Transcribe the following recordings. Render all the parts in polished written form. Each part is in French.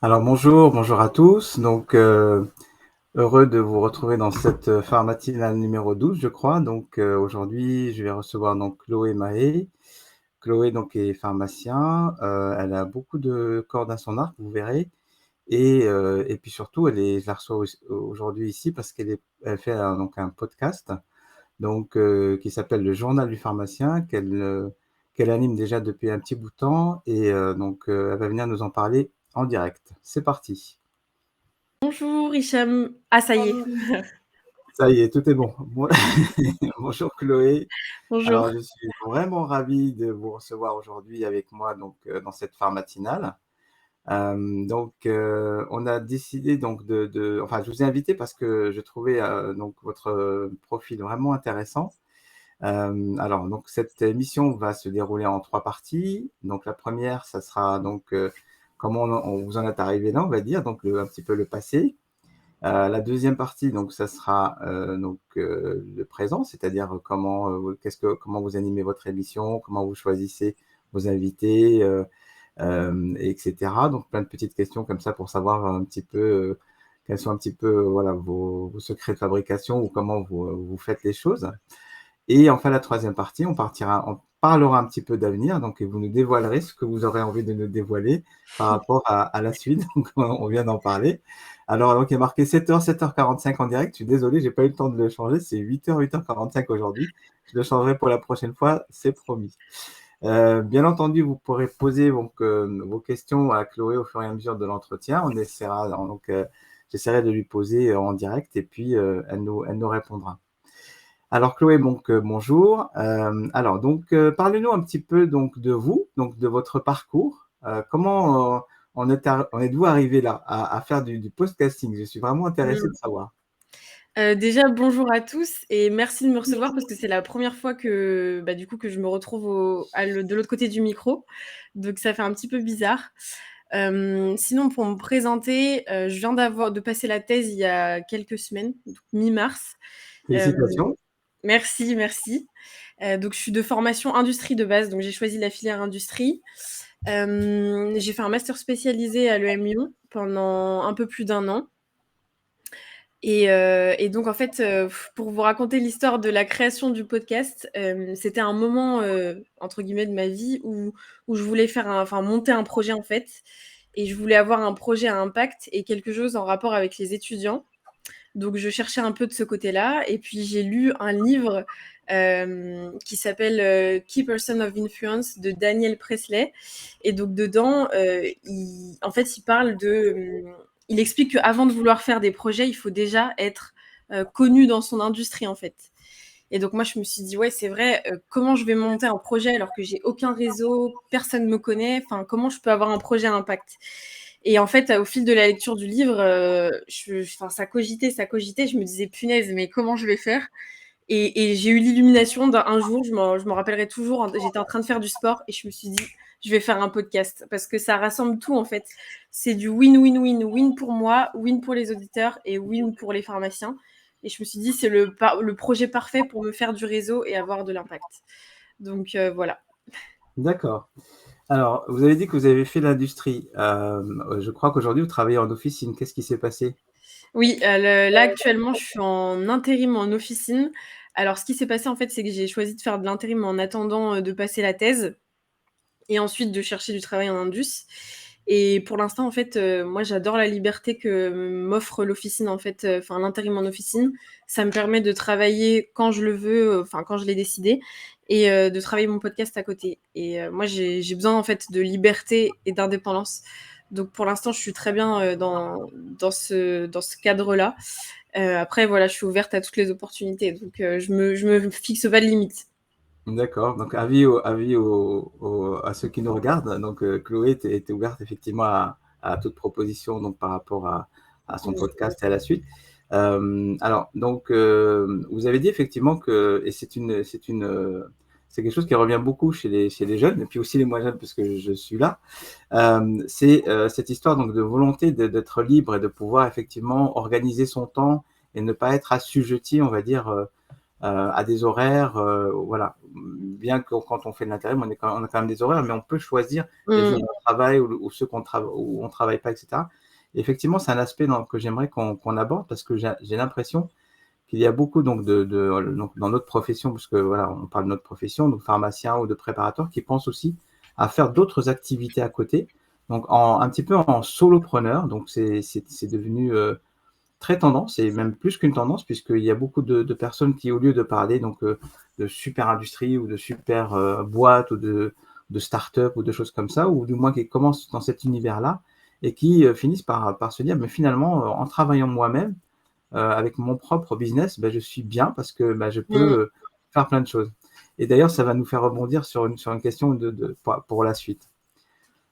Alors bonjour à tous. Heureux de vous retrouver dans cette matinale numéro 12, je crois. Aujourd'hui, je vais recevoir donc Chloé Mahé. Chloé donc est pharmacien. Elle a beaucoup de cordes à son arc, vous verrez. Et puis surtout, je la reçois aujourd'hui ici parce elle fait donc un podcast qui s'appelle Le Journal du pharmacien qu'elle anime déjà depuis un petit bout de temps. Elle va venir nous en parler en direct. C'est parti. Bonjour Hicham. Ah, ça y est. Ça y est, tout est bon. Bonjour Chloé. Bonjour. Alors, je suis vraiment ravi de vous recevoir aujourd'hui avec moi dans cette matinale. On a décidé enfin, je vous ai invité parce que je trouvais votre profil vraiment intéressant. Cette émission va se dérouler en 3 parties. Donc, la première, ça sera comment on vous en est arrivé là, on va dire, un petit peu le passé. La deuxième partie, donc, ça sera le présent, c'est-à-dire comment vous animez votre émission, comment vous choisissez vos invités, etc. Donc, plein de petites questions comme ça pour savoir un petit peu quels sont un petit peu voilà, vos secrets de fabrication ou comment vous faites les choses. Et enfin, la troisième partie, on parlera un petit peu d'avenir, et vous nous dévoilerez ce que vous aurez envie de nous dévoiler par rapport à la suite. Donc, on vient d'en parler. Alors, donc, il est marqué 7h, 7h45 en direct. Je suis désolé, j'ai pas eu le temps de le changer. C'est 8h, 8h45 aujourd'hui. Je le changerai pour la prochaine fois, c'est promis. Bien entendu, vous pourrez poser vos questions à Chloé au fur et à mesure de l'entretien. J'essaierai de lui poser en direct et puis elle nous répondra. Alors Chloé, bonjour. Parlez-nous un petit peu de vous, de votre parcours. Comment en êtes-vous arrivé là à faire du podcasting? Je suis vraiment intéressé de savoir. Déjà, bonjour à tous et merci de me recevoir parce que c'est la première fois que, du coup, que je me retrouve de l'autre côté du micro. Donc, ça fait un petit peu bizarre. Sinon, pour me présenter, je viens de passer la thèse il y a quelques semaines, donc mi-mars. Euh, Félicitations. Merci, merci. Donc, je suis de formation industrie de base, donc j'ai choisi la filière industrie. J'ai fait un master spécialisé à l'EM Lyon pendant un peu plus d'un an. Et donc, en fait, pour vous raconter l'histoire de la création du podcast, c'était un moment, entre guillemets, de ma vie où je voulais monter un projet, en fait. Et je voulais avoir un projet à impact et quelque chose en rapport avec les étudiants. Donc, je cherchais un peu de ce côté-là. Et puis, j'ai lu un livre qui s'appelle Key Person of Influence de Daniel Presley. Et donc, dedans, il parle il explique qu'avant de vouloir faire des projets, il faut déjà être connu dans son industrie, en fait. Et donc, moi, je me suis dit, ouais, c'est vrai, comment je vais monter un projet alors que j'ai aucun réseau, personne ne me connaît, enfin, comment je peux avoir un projet à impact? Et en fait, au fil de la lecture du livre, ça cogitait, je me disais, punaise, mais comment je vais faire? Et j'ai eu l'illumination d'un jour, je m'en rappellerai toujours, j'étais en train de faire du sport et je me suis dit, je vais faire un podcast parce que ça rassemble tout en fait. C'est du win-win-win-win pour moi, win pour les auditeurs et win pour les pharmaciens. Et je me suis dit, c'est le projet parfait pour me faire du réseau et avoir de l'impact. Donc voilà. D'accord. Alors, vous avez dit que vous avez fait l'industrie. Je crois qu'aujourd'hui, vous travaillez en officine. Qu'est-ce qui s'est passé? Oui, là actuellement, je suis en intérim en officine. Alors, ce qui s'est passé en fait, c'est que j'ai choisi de faire de l'intérim en attendant de passer la thèse et ensuite de chercher du travail en indus. Et pour l'instant, en fait, moi, j'adore la liberté que m'offre l'officine, en fait, l'intérim en officine. Ça me permet de travailler quand je le veux, quand je l'ai décidé, et de travailler mon podcast à côté. Et moi, j'ai besoin, en fait, de liberté et d'indépendance. Donc, pour l'instant, je suis très bien dans ce cadre-là. Après, voilà, je suis ouverte à toutes les opportunités. Donc, je me fixe pas de limites. D'accord. Donc, à ceux qui nous regardent. Chloé était ouverte effectivement à toute proposition par rapport à son podcast et à la suite. Vous avez dit effectivement et c'est quelque chose qui revient beaucoup chez les jeunes, et puis aussi les moins jeunes, parce que je suis là. C'est cette histoire de volonté d'être libre et de pouvoir effectivement organiser son temps et ne pas être assujetti, on va dire, à des horaires, voilà. Bien que quand on fait de l'intérim, on a quand même des horaires, mais on peut choisir les jours Mmh. où on travaille ou ceux où on travaille pas, et cetera. Et effectivement, c'est un aspect que j'aimerais qu'on aborde parce que j'ai l'impression qu'il y a beaucoup donc dans notre profession, parce que voilà, on parle de notre profession, donc pharmacien ou de préparateur, qui pensent aussi à faire d'autres activités à côté, donc un petit peu en solopreneur. Donc c'est devenu très tendance et même plus qu'une tendance, puisqu'il y a beaucoup de personnes qui, au lieu de parler de super industrie ou de super boîte ou de start-up ou de choses comme ça, ou du moins qui commencent dans cet univers-là et qui finissent par se dire, mais finalement, en travaillant moi-même, avec mon propre business, bah, je suis bien parce que bah, je peux Mmh. faire plein de choses. Et d'ailleurs, ça va nous faire rebondir sur une question pour la suite.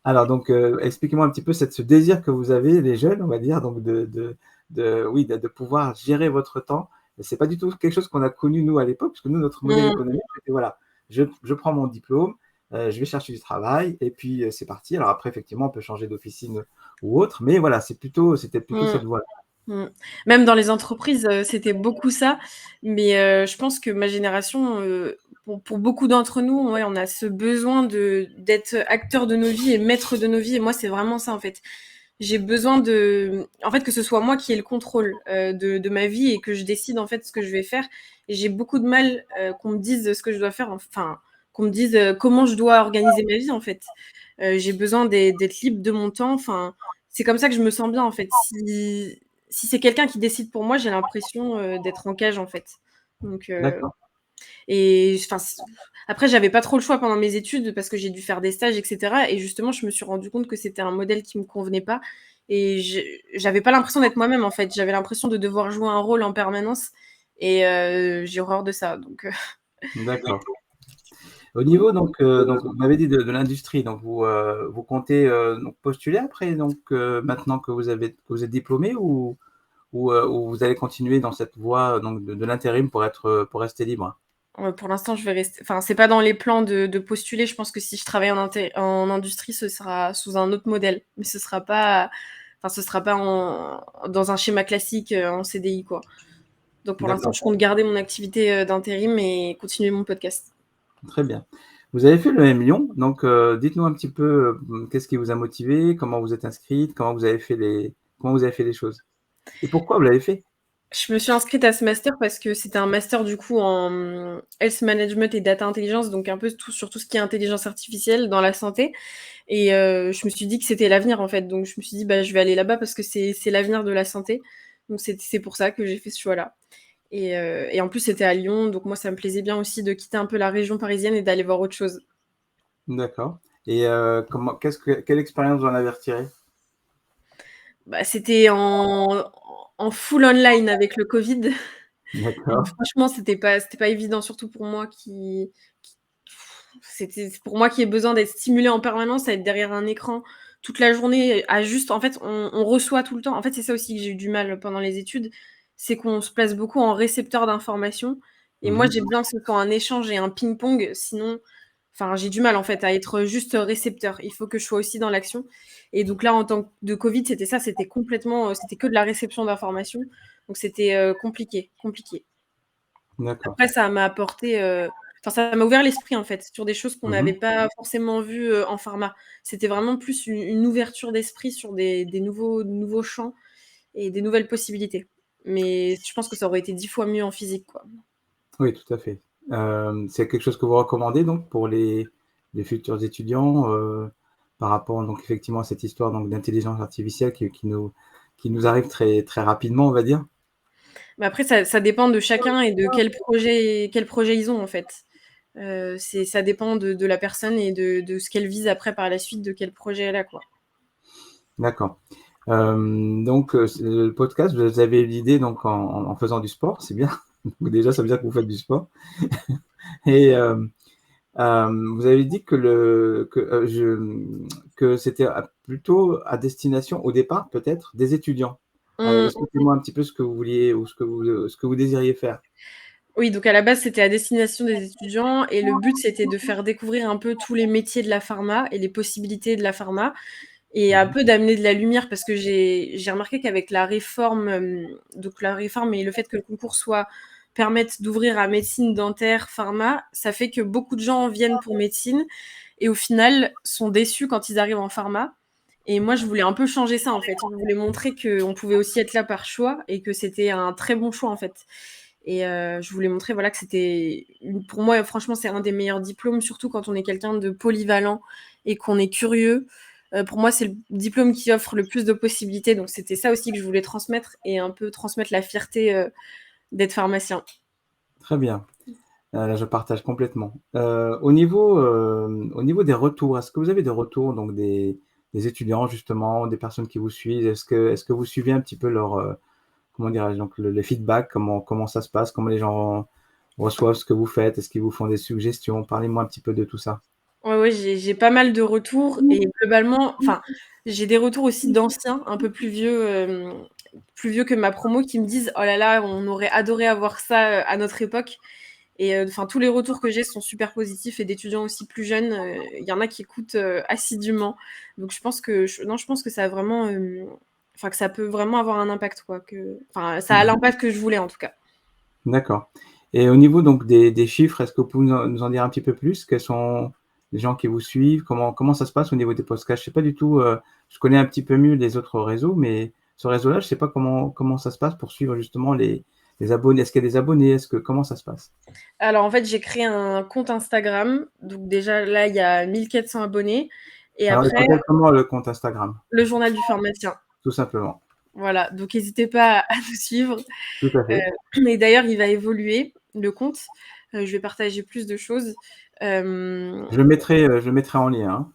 Alors donc, expliquez-moi un petit peu ce désir que vous avez, les jeunes, on va dire, donc oui, de pouvoir gérer votre temps. Et c'est pas du tout quelque chose qu'on a connu nous à l'époque, parce que nous, notre modèle Mmh. économique, c'était voilà, je prends mon diplôme, je vais chercher du travail et puis, c'est parti. Alors après, effectivement, on peut changer d'officine ou autre, mais voilà, c'était plutôt Mmh. cette voie-là. Mmh. Même dans les entreprises, c'était beaucoup ça, mais je pense que ma génération, pour beaucoup d'entre nous, ouais, on a ce besoin d'être acteur de nos vies et maître de nos vies et moi, c'est vraiment ça, en fait. J'ai besoin en fait, que ce soit moi qui ai le contrôle, de ma vie et que je décide, en fait, ce que je vais faire et j'ai beaucoup de mal, qu'on me dise ce que je dois faire, enfin, qu'on me dise, comment je dois organiser ma vie, en fait. J'ai besoin d'être libre de mon temps, enfin, c'est comme ça que je me sens bien, en fait. Si c'est quelqu'un qui décide pour moi, j'ai l'impression, d'être en cage, en fait. Donc D'accord, et enfin, après j'avais pas trop le choix pendant mes études parce que j'ai dû faire des stages et cetera et justement, je me suis rendu compte que c'était un modèle qui me convenait pas et j'avais pas l'impression d'être moi-même, en fait. J'avais l'impression de devoir jouer un rôle en permanence et j'ai horreur de ça, donc d'accord. Au niveau donc vous m'avez dit de l'industrie, donc vous comptez, donc postuler après donc, maintenant que vous êtes diplômé ou vous allez continuer dans cette voie, donc de l'intérim pour rester libre? pour l'instant, je vais rester enfin, c'est pas dans les plans de postuler. Je pense que si je travaille en industrie, ce sera sous un autre modèle, mais ce sera pas dans un schéma classique, en CDI, quoi. Donc pour l'instant, D'accord, je compte garder mon activité, d'intérim et continuer mon podcast. très bien. Vous avez fait le M Lyon, donc dites-nous un petit peu, qu'est-ce qui vous a motivé? Comment vous êtes inscrite? Comment vous avez fait les choses? Et pourquoi vous l'avez fait? Je me suis inscrite à ce master parce que c'était un master du coup en, health management et data intelligence, donc un peu tout sur tout ce qui est intelligence artificielle dans la santé et je me suis dit que c'était l'avenir, en fait. Donc je me suis dit: «Bah, je vais aller là-bas parce que c'est l'avenir de la santé». Donc c'est pour ça que j'ai fait ce choix-là et en plus, c'était à Lyon, donc moi, ça me plaisait bien aussi de quitter un peu la région parisienne et d'aller voir autre chose. D'accord et quelle expérience vous en avez retiré? Bah, c'était en full online avec le covid. Donc D'accord. franchement, c'était pas évident, surtout pour moi qui c'était pour moi qui ai besoin d'être stimulée en permanence, à être derrière un écran toute la journée, à juste en fait, on reçoit tout le temps. En fait, c'est ça aussi que j'ai eu du mal pendant les études, c'est qu'on se place beaucoup en récepteur d'informations et moi, Mmh. j'ai besoin que ce soit un échange et un ping-pong, sinon enfin, j'ai du mal en fait à être juste récepteur. Il faut que je sois aussi dans l'action et donc là, en temps de covid, c'était ça, c'était complètement, c'était que de la réception d'informations, donc c'était, compliqué, compliqué. D'accord. Après ça m'a apporté, enfin ça m'a ouvert l'esprit en fait, sur des choses qu'on Mmh. n'avait pas forcément vues, en pharma. C'était vraiment plus une ouverture d'esprit sur des nouveaux champs et des nouvelles possibilités. Mais je pense que ça aurait été 10 fois mieux en physique, quoi. Oui, tout à fait. C'est quelque chose que vous recommandez donc pour les futurs étudiants, par rapport donc effectivement à cette histoire donc d'intelligence artificielle qui nous arrive très très rapidement, on va dire? Mais après ça dépend de chacun et de quel projet ils ont en fait. Ça dépend de la personne et de ce qu'elle vise après par la suite, de quel projet elle a, quoi. D'accord. Donc c'est le podcast, vous avez eu l'idée donc en faisant du sport, c'est bien. Donc déjà, ça veut dire que vous faites du sport et vous avez dit que c'était plutôt à destination, au départ, peut-être, des étudiants. Mmh. Expliquez-moi un petit peu ce que vous vouliez ou ce que vous désiriez faire. Oui, donc à la base, c'était à destination des étudiants et le but, c'était de faire découvrir un peu tous les métiers de la pharma et les possibilités de la pharma et un Mmh. peu d'amener de la lumière parce que j'ai remarqué qu'avec la réforme et le fait que le concours soit permettent d'ouvrir à médecine, dentaire, pharma, ça fait que beaucoup de gens viennent pour médecine et au final sont déçus quand ils arrivent en pharma. Et moi, je voulais un peu changer ça en fait. Je voulais montrer qu'on pouvait aussi être là par choix et que c'était un très bon choix en fait. Et je voulais montrer voilà, que c'était, pour moi, franchement, c'est un des meilleurs diplômes, surtout quand on est quelqu'un de polyvalent et qu'on est curieux. Pour moi, c'est le diplôme qui offre le plus de possibilités. Donc, c'était ça aussi que je voulais transmettre et un peu transmettre la fierté d'être pharmacien. Très bien. Là, je partage complètement. Au niveau des retours, est-ce que vous avez des retours, donc des étudiants justement, des personnes qui vous suivent? Est-ce que vous suivez un petit peu leur, comment dirais-je, donc le feedback? Comment ça se passe? Comment les gens reçoivent ce que vous faites? Est-ce qu'ils vous font des suggestions? Parlez-moi un petit peu de tout ça. Ouais, j'ai pas mal de retours et globalement, enfin, j'ai des retours aussi d'anciens, un peu plus vieux que ma promo qui me disent: «Oh là là, on aurait adoré avoir ça, à notre époque». Et enfin, tous les retours que j'ai sont super positifs et d'étudiants aussi plus jeunes, il y en a qui écoutent, assidûment. Donc je pense que ça a vraiment, enfin que ça peut vraiment avoir un impact quoi, enfin ça a Mmh. l'impact que je voulais en tout cas. D'accord, et au niveau donc des chiffres, est-ce que vous pouvez nous en dire un petit peu plus? Quels sont les gens qui vous suivent? Comment ça se passe au niveau des podcasts? Je sais pas du tout, je connais un petit peu mieux les autres réseaux, mais ce réseau-là, je sais pas comment ça se passe pour suivre justement les abonnés. Est-ce qu'il y a des abonnés? Comment ça se passe? Alors en fait, j'ai créé un compte Instagram, donc déjà là, il y a 1 400 abonnés et Alors, il après s'appelle comment le compte Instagram? le journal du pharmacien. Tout simplement. Voilà, donc n'hésitez pas à nous suivre, Tout à fait. et d'ailleurs il va évoluer le compte, je vais partager plus de choses, hem Je le mettrai en lien, hein.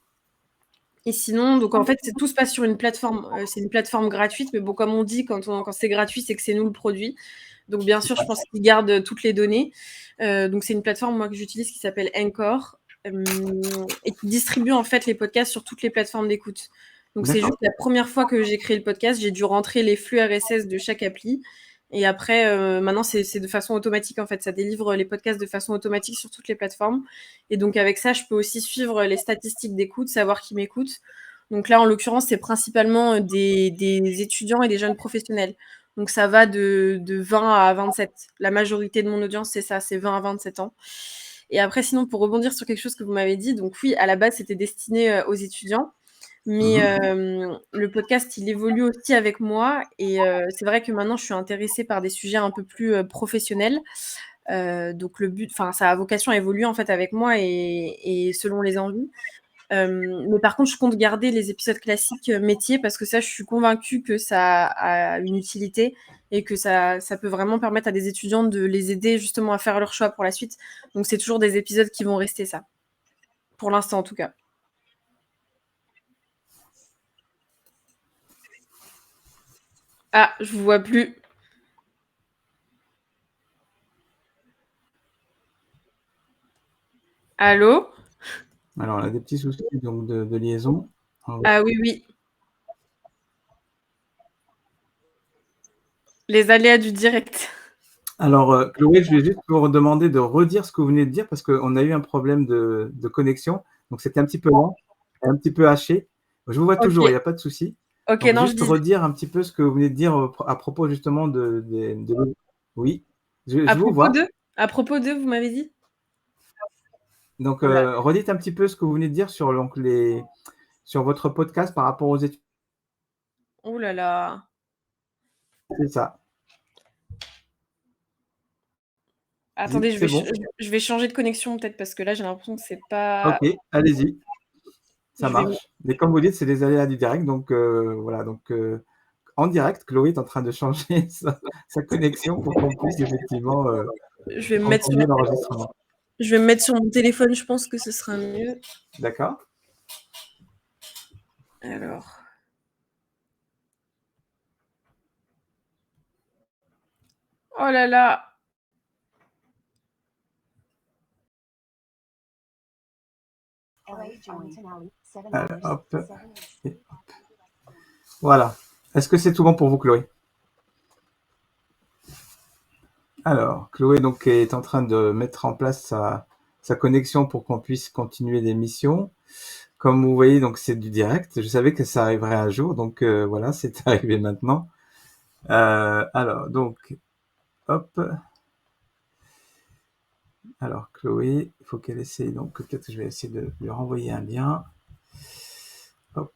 Et sinon, donc en fait, tout se passe sur une plateforme, c'est une plateforme gratuite, mais bon, comme on dit, quand c'est gratuit, c'est que c'est nous le produit. Donc bien C'est sûr, je ça. pense qu'ils gardent, toutes les données. Donc c'est une plateforme, moi, que j'utilise qui s'appelle Anchor, et qui distribue en fait les podcasts sur toutes les plateformes d'écoute. Donc c'est D'accord, juste la première fois que j'ai créé le podcast, j'ai dû rentrer les flux RSS de chaque appli et après, maintenant c'est de façon automatique en fait, ça délivre les podcasts de façon automatique sur toutes les plateformes et donc avec ça, je peux aussi suivre les statistiques d'écoute, savoir qui m'écoute. Donc là, en l'occurrence, c'est principalement, des étudiants et des jeunes professionnels. Donc ça va de 20 à 27. La majorité de mon audience, c'est ça, c'est 20 à 27 ans. Et après, sinon, pour rebondir sur quelque chose que vous m'avez dit, donc oui, à la base, c'était destiné, aux étudiants, mais mmh, le podcast, il évolue aussi avec moi et c'est vrai que maintenant, je suis intéressée par des sujets un peu plus, professionnels. Donc le but, enfin, ça a vocation à évoluer, en fait, avec moi et selon les envies. Mais par contre, je compte garder les épisodes classiques, métiers parce que ça, je suis convaincue que ça a une utilité et que ça peut vraiment permettre à des étudiants de les aider justement à faire leur choix pour la suite. Donc c'est toujours des épisodes qui vont rester ça, pour l'instant en tout cas. Ah, je vous vois plus. Allô? alors on a des petits soucis donc de liaison. On va Ah oui, oui, les aléas du direct. Alors, Chloé, je vais juste vous demander de redire ce que vous venez de dire parce qu'on a eu un problème de connexion, donc c'était un petit peu lent et un petit peu haché. Je vous vois toujours, il OK, n'y a pas de souci. OK, Donc non, je juste disais redire un petit peu ce que vous venez de dire, à propos justement de oui, à je vous propos vois. de? À propos de, vous m'avez dit? Donc, Oh là, redites un petit peu ce que vous venez de dire sur donc sur votre podcast par rapport aux études. ouh là là. C'est ça. Attendez, C'est bon? je vais changer de connexion peut-être parce que là, j'ai l'impression que c'est pas OK, allez-y, ça je vais marche. Mais comme vous dites, c'est les aléas du direct, donc voilà, donc en direct, Chloé est en train de changer sa connexion pour qu'on puisse effectivement, je vais me mettre sur continuer l'enregistrement. je vais me mettre sur mon téléphone, je pense que ce sera mieux. D'accord? Alors, oh là là! Hop, et voilà. Est-ce que c'est tout bon pour vous, Chloé? Alors, Chloé donc est en train de mettre en place sa connexion pour qu'on puisse continuer l'émission. Comme vous voyez, donc c'est du direct. Je savais que ça arriverait un jour, donc voilà, c'est arrivé maintenant. Alors donc, hop. Alors, Chloé, il faut qu'elle essaye. Donc, peut-être que je vais essayer de lui renvoyer un lien. Hop.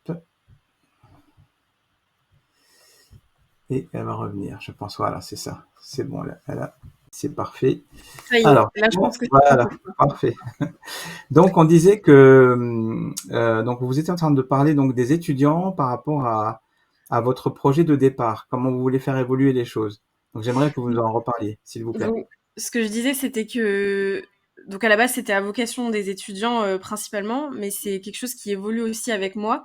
Et elle va revenir, je pense. Voilà, c'est ça. C'est bon, c'est parfait. Ça y est, Alors, là, je bon, pense que c'est bon voilà, pour toi. parfait. Donc, on disait que donc vous étiez en train de parler donc des étudiants par rapport à votre projet de départ, comment vous voulez faire évoluer les choses. Donc, j'aimerais que vous nous en reparliez, s'il vous plaît. Donc, ce que je disais, c'était que donc à la base, c'était à vocation des étudiants, principalement, mais c'est quelque chose qui évolue aussi avec moi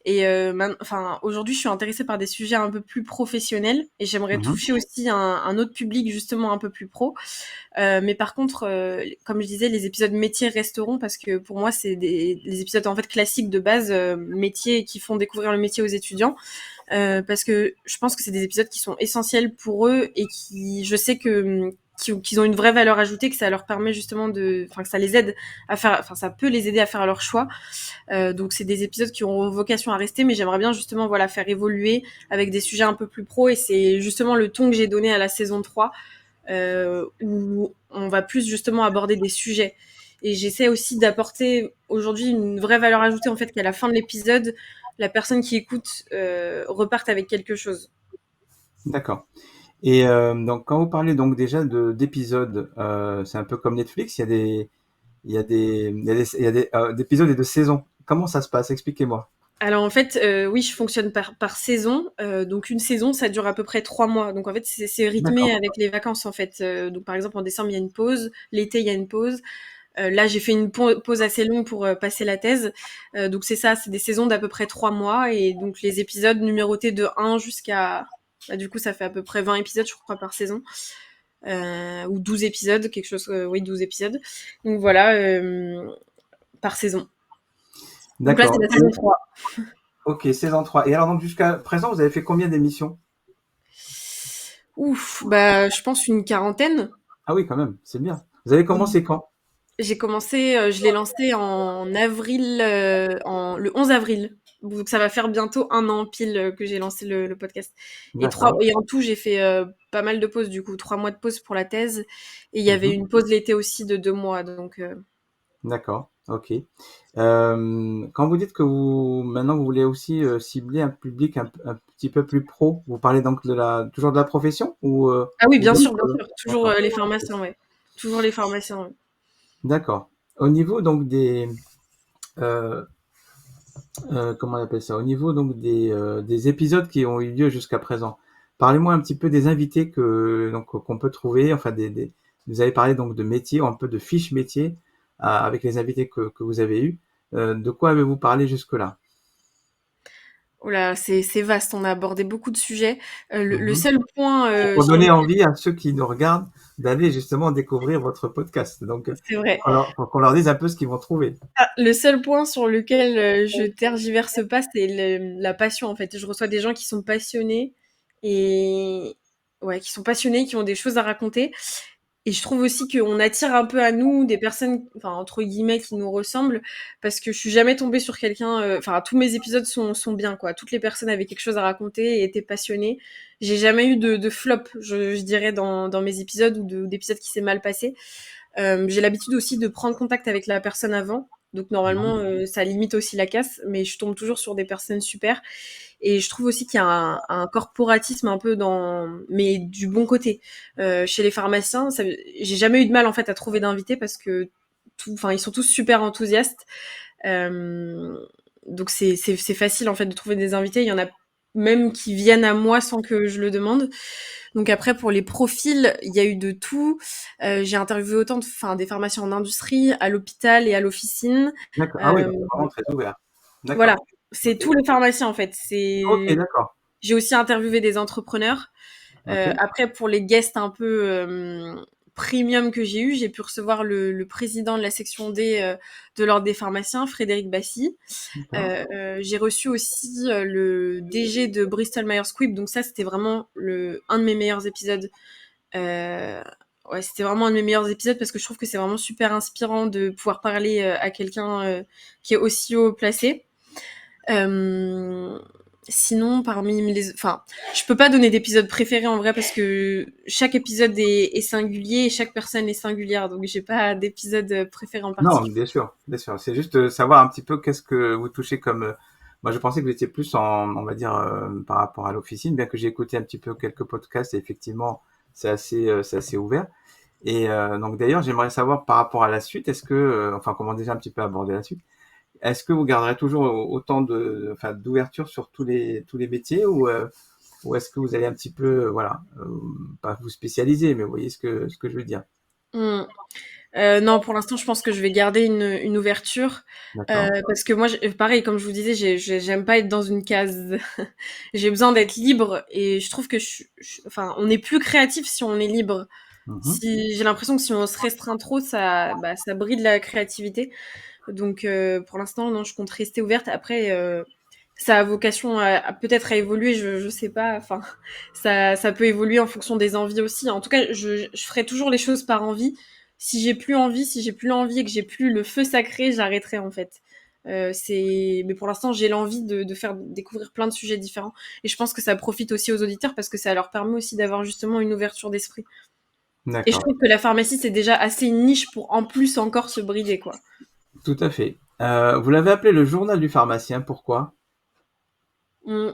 et enfin, aujourd'hui, je suis intéressée par des sujets un peu plus professionnels et j'aimerais Mhm, toucher aussi un autre public, justement, un peu plus pro. Mais par contre, comme je disais, les épisodes métiers resteront parce que pour moi, c'est les épisodes en fait classiques de base, métiers qui font découvrir le métier aux étudiants. Parce que je pense que c'est des épisodes qui sont essentiels pour eux et qui, je sais que qu'ils ont une vraie valeur ajoutée, que ça leur permet justement enfin que ça les aide à faire, enfin ça peut les aider à faire leur choix. Donc c'est des épisodes qui ont vocation à rester, mais j'aimerais bien justement voilà faire évoluer avec des sujets un peu plus pro et c'est justement le ton que j'ai donné à la saison 3 où on va plus justement aborder des sujets. Et j'essaie aussi d'apporter aujourd'hui une vraie valeur ajoutée, en fait, qu'à la fin de l'épisode, la personne qui écoute reparte avec quelque chose. d'accord. Et donc, quand vous parlez donc déjà d'épisodes, c'est un peu comme Netflix, il y a des d'épisodes et de saisons. Comment ça se passe? Expliquez-moi. Alors en fait, oui, je fonctionne par saison. Donc une saison, ça dure à peu près 3 mois. Donc en fait, c'est rythmé D'accord. avec les vacances, en fait. Donc par exemple, en décembre, il y a une pause. L'été, il y a une pause. Là, j'ai fait une pause assez longue pour passer la thèse. Donc c'est ça, c'est des saisons d'à peu près 3 mois. Et donc les épisodes numérotés de 1 jusqu'à... Bah, du coup, ça fait à peu près 20 épisodes, je crois, par saison. Ou 12 épisodes, quelque chose... oui, 12 épisodes. Donc voilà, par saison. Donc là, c'est D'accord. la saison 3. Ok, saison 3. Et alors, donc, jusqu'à présent, vous avez fait combien d'émissions? Ouf, bah je pense une quarantaine. Ah oui, quand même, c'est bien. Vous avez Oui. commencé quand? J'ai commencé, je l'ai lancé en avril, le 11 avril. Donc ça va faire bientôt un an pile que j'ai lancé le podcast. D'accord. Et en tout, j'ai fait pas mal de pauses, du coup, 3 mois de pause pour la thèse. Et il y avait Mhm. une pause l'été aussi de 2 mois. Donc, D'accord, ok. Quand vous dites que maintenant, vous voulez aussi cibler un public un petit peu plus pro, vous parlez donc toujours de la profession ah oui, ou d'autres? bien sûr, toujours D'accord. les pharmaciens, ouais. Toujours les pharmaciens, ouais. D'accord. Au niveau donc euh, comment on appelle ça? Au niveau donc des épisodes qui ont eu lieu jusqu'à présent, parlez-moi un petit peu des invités qu'on peut trouver. Enfin, vous avez parlé donc de métiers, un peu de fiches métiers avec les invités que vous avez eus. De quoi avez-vous parlé jusque-là? Oh là, c'est vaste, on a abordé beaucoup de sujets. Le Mhm. seul point Pour sur donner lequel... envie à ceux qui nous regardent d'aller justement découvrir votre podcast. Donc, C'est vrai. pour qu'on leur dise un peu ce qu'ils vont trouver. Ah, le seul point sur lequel je tergiverse pas, c'est la passion en fait. Je reçois des gens qui sont passionnés et ouais, qui sont passionnés, qui ont des choses à raconter. Et je trouve aussi qu'on attire un peu à nous des personnes, enfin entre guillemets, qui nous ressemblent, parce que je suis jamais tombée sur quelqu'un. Enfin, tous mes épisodes sont bien quoi. Toutes les personnes avaient quelque chose à raconter et étaient passionnées. J'ai jamais eu de flop, je dirais, dans mes épisodes d'épisodes qui s'est mal passé. J'ai l'habitude aussi de prendre contact avec la personne avant. Donc Mhm. normalement, ça limite aussi la casse, mais je tombe toujours sur des personnes super. Et je trouve aussi qu'il y a un corporatisme un peu mais du bon côté. Chez les pharmaciens, j'ai jamais eu de mal en fait à trouver d'invités parce que enfin, ils sont tous super enthousiastes. Euh, donc c'est facile en fait de trouver des invités. Il y en a même qui viennent à moi sans que je le demande. Donc après pour les profils, il y a eu de tout. J'ai interviewé autant enfin des pharmaciens en industrie, à l'hôpital et à l'officine. D'accord. Ah oui, Euh, donc c'est vraiment très ouvert. voilà, D'accord. c'est Ok. tous les pharmaciens en fait. Ok, d'accord. J'ai aussi interviewé des entrepreneurs. Ok. Après, pour les guests un peu premium que j'ai eu, j'ai pu recevoir le président de la section D de l'Ordre des pharmaciens, Frédéric Bassy. D'accord. J'ai reçu aussi le DG de Bristol Myers Squibb, donc ça, c'était vraiment un de mes meilleurs épisodes. Ouais, c'était vraiment un de mes meilleurs épisodes parce que je trouve que c'est vraiment super inspirant de pouvoir parler à quelqu'un qui est aussi haut placé. Euh, Sinon, je peux pas donner d'épisode préféré en vrai parce que chaque épisode est singulier et chaque personne est singulière, donc j'ai pas d'épisode préféré en Non, particulier. bien sûr, bien sûr. C'est juste savoir un petit peu qu'est-ce que vous touchez comme. Moi, je pensais que vous étiez plus on va dire, par rapport à l'officine, bien que j'ai écouté un petit peu quelques podcasts et effectivement, c'est assez ouvert. Et donc d'ailleurs, j'aimerais savoir par rapport à la suite, est-ce que, enfin, comment déjà un petit peu aborder la suite, est-ce que vous garderez toujours autant enfin, d'ouverture sur tous les métiers ou est-ce que vous allez un petit peu, voilà, pas vous spécialiser, mais vous voyez ce que je veux dire. Mmh. Non, pour l'instant, je pense que je vais garder une ouverture, D'accord? parce que moi, pareil, comme je vous disais, j'aime pas être dans une case. J'ai besoin d'être libre et je trouve que enfin, on est plus créatif si on est libre. Mhm. Si j'ai l'impression que si on se restreint trop, ça bride la créativité. Donc, pour l'instant, non, je compte rester ouverte. Après, ça a vocation peut-être à évoluer, je sais pas. Enfin, ça peut évoluer en fonction des envies aussi. En tout cas, je ferai toujours les choses par envie. Si j'ai plus l'envie et que j'ai plus le feu sacré, j'arrêterai en fait. Mais pour l'instant, j'ai l'envie de faire découvrir plein de sujets différents. Et je pense que ça profite aussi aux auditeurs parce que ça leur permet aussi d'avoir justement une ouverture d'esprit. Et je D'accord, trouve que la pharmacie, c'est déjà assez une niche pour en plus encore se brider, quoi. tout à fait. Vous l'avez appelé le journal du pharmacien, pourquoi? Mm.